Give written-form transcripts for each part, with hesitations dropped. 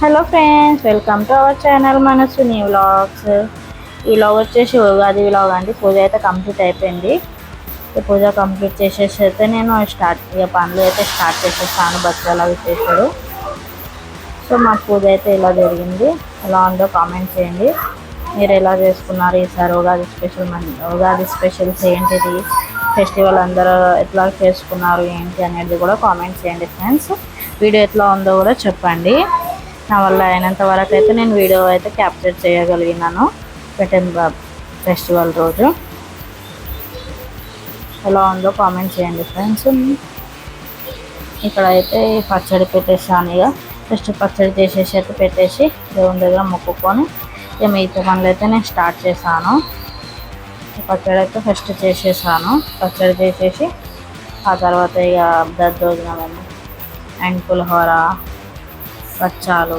Hello friends, welcome to our channel మనసుని vlogs. ఈ vlog వచ్చేసి ఉగాది వ్లాగ్ అండి. పూజ అయితే కంప్లీట్ అయిపోయింది. పూజ కంప్లీట్ చేసేసి అయితే నేను పనులు అయితే స్టార్ట్ చేసేస్తాను. బచ్చాలు అవి చేశాడు. సో మా పూజ అయితే ఇలా జరిగింది. ఎలా ఉందో కామెంట్ చేయండి. మీరు ఎలా చేసుకున్నారు ఈసారి ఉగాది స్పెషల్స్ ఏంటిది, ఫెస్టివల్ అందరూ ఎట్లా చేసుకున్నారు ఏంటి అనేది కూడా కామెంట్ చేయండి ఫ్రెండ్స్. వీడియో ఎట్లా ఉందో కూడా చెప్పండి. నా వల్ల అయినంత వరకు అయితే నేను వీడియో అయితే క్యాప్చర్ చేయగలిగినాను. ఫెస్టివల్ రోజు ఎలా ఉందో కామెంట్ చేయండి ఫ్రెండ్స్. ఇక్కడ అయితే పచ్చడి పెట్టేసాను. ఇక ఫస్ట్ పచ్చడి చేసేసి అయితే పెట్టేసి దేవుని దగ్గర మొక్కుకొని ఇక మిగతా పనులు అయితే నేను స్టార్ట్ చేశాను. పచ్చడి అయితే ఫస్ట్ చేసేసాను. పచ్చడి చేసేసి ఆ తర్వాత ఇక దద్దోజనం అండ్ పులిహోర, బచ్చాలు,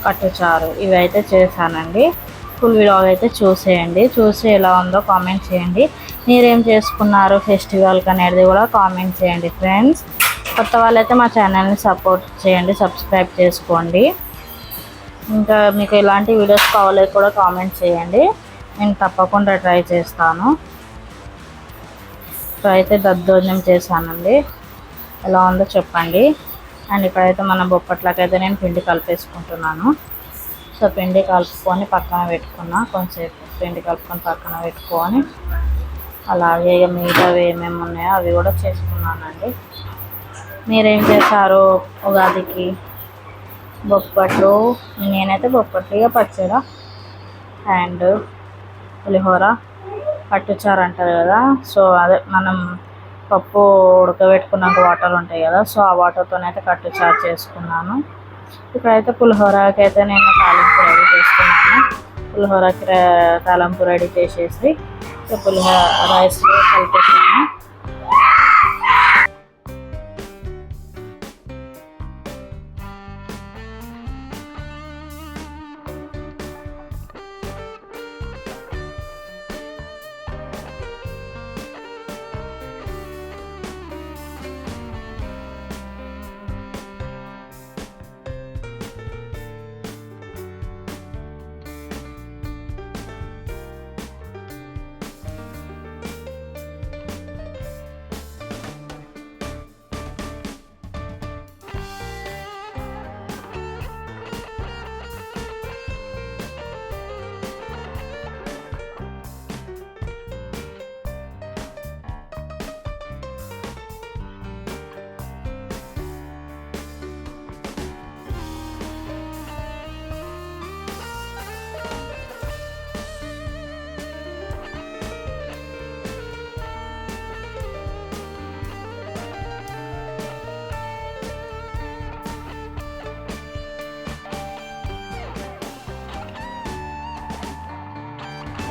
కట్టుచారు ఇవి అయితే చేశానండి. ఫుల్ వీడియో అయితే చూసేయండి. చూసి ఎలా ఉందో కామెంట్ చేయండి. మీరేం చేసుకున్నారు ఫెస్టివల్కి అనేది కూడా కామెంట్ చేయండి ఫ్రెండ్స్. కొత్త వాళ్ళైతే మా ఛానల్ని సపోర్ట్ చేయండి, సబ్స్క్రైబ్ చేసుకోండి. ఇంకా మీకు ఎలాంటి వీడియోస్ కావాలో కూడా కామెంట్ చేయండి. నేను తప్పకుండా ట్రై చేస్తాను. ఇప్పుడైతే దద్దోజనం చేశానండి. ఎలా ఉందో చెప్పండి. అండ్ ఇక్కడైతే మన బొప్పట్లకైతే నేను పిండి కలిపేసుకుంటున్నాను. సో పిండి కలుపుకొని పక్కన పెట్టుకున్నా. కొంచెంసేపు పిండి కలుపుకొని పక్కన పెట్టుకొని అలాగే ఇక మిగతావి ఏమేమి ఉన్నాయో అవి కూడా చేసుకున్నానండి. మీరేం చేశారు ఉగాదికి? బొప్పట్లు, నేనైతే బొప్పట్లు, ఇక పచ్చడి అండ్ పులిహోర, పట్టుచారు అంటారు కదా. సో అదే మనం పప్పు ఉడకబెట్టుకున్నాక వాటర్ ఉంటాయి కదా, సో ఆ వాటర్తోనైతే కట్టుచారు చేసుకున్నాను. ఇక్కడైతే పులిహోరకి అయితే నేను తాలింపు రెడీ చేస్తున్నాను. పులిహోరకి తాలింపు రెడీ చేసేసి పులిహోర రైస్లో కలిపేసాను.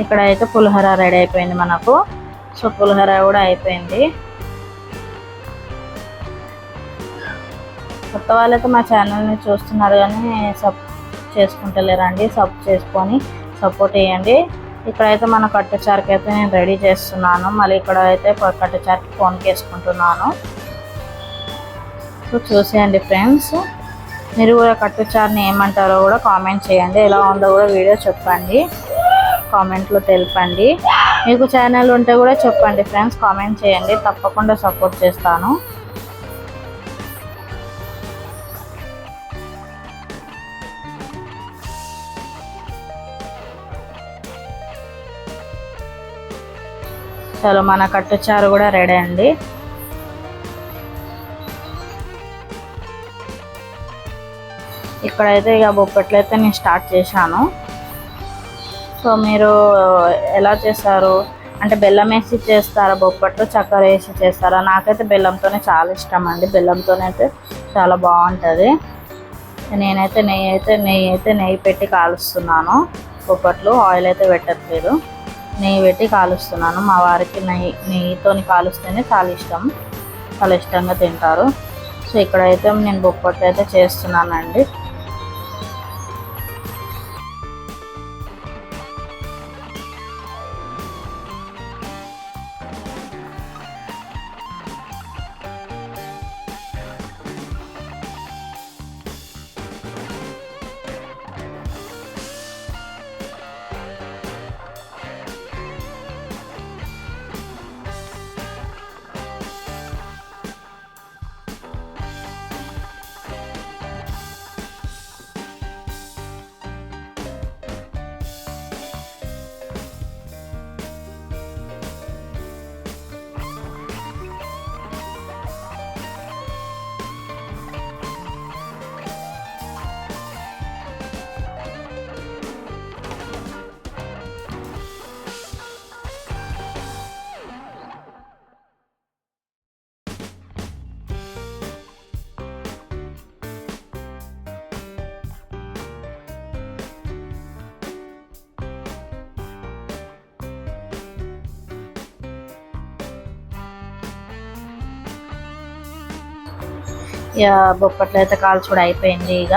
ఇక్కడ అయితే పులిహోర రెడీ అయిపోయింది మనకు. సో పులిహోర కూడా అయిపోయింది. కొత్త వాళ్ళైతే మా ఛానల్ని చూస్తున్నారు కానీ సబ్ చేసుకుంటలేరండి. సబ్ చేసుకొని సపోర్ట్ చేయండి. ఇక్కడైతే మన కట్టుచారుకి అయితే నేను రెడీ చేస్తున్నాను. మళ్ళీ ఇక్కడ అయితే కట్టుచారుకి ఫోన్కి వేసుకుంటున్నాను. సో చూసేయండి ఫ్రెండ్స్. మీరు కూడా కట్టుచారుని ఏమంటారో కూడా కామెంట్ చేయండి. ఎలా ఉందో కూడా వీడియో చెప్పండి, కామెంట్లో తెలపండి. మీకు ఛానల్ ఉంటే కూడా చెప్పండి ఫ్రెండ్స్, కామెంట్ చేయండి. తప్పకుండా సపోర్ట్ చేస్తాను. చలో మన కట్టుచారు కూడా రెడీ అండి. ఇక్కడైతే ఇక బొప్పట్లు అయితే నేను స్టార్ట్ చేశాను. సో మీరు ఎలా చేస్తారు అంటే బెల్లం వేసి చేస్తారా బొప్పట్లు, చక్కెర వేసి చేస్తారా? నాకైతే బెల్లంతోనే చాలా ఇష్టం అండి. బెల్లంతోనే అయితే చాలా బాగుంటుంది. నేనైతే నెయ్యి పెట్టి కాలుస్తున్నాను బొప్పట్లు. ఆయిల్ అయితే పెట్టట్లేదు, నెయ్యి పెట్టి కాలుస్తున్నాను. మా వారికి నెయ్యితో కాలుస్తేనే చాలా ఇష్టంగా తింటారు. సో ఇక్కడైతే నేను బొప్పట్లు అయితే చేస్తున్నానండి. ఇక బొప్పట్లు అయితే కాల్చుడు అయిపోయింది. ఇక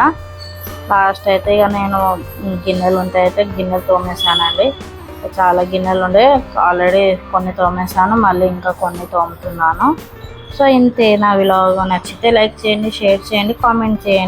లాస్ట్ అయితే ఇక నేను గిన్నెలు ఉంటే అయితే గిన్నెలు తోమేసానండి. చాలా గిన్నెలు ఉండే, ఆల్రెడీ కొన్ని తోమేసాను, మళ్ళీ ఇంకా కొన్ని తోముతున్నాను. సో ఇంతే. నా వ్లాగ్ నచ్చితే లైక్ చేయండి, షేర్ చేయండి, కామెంట్ చేయండి.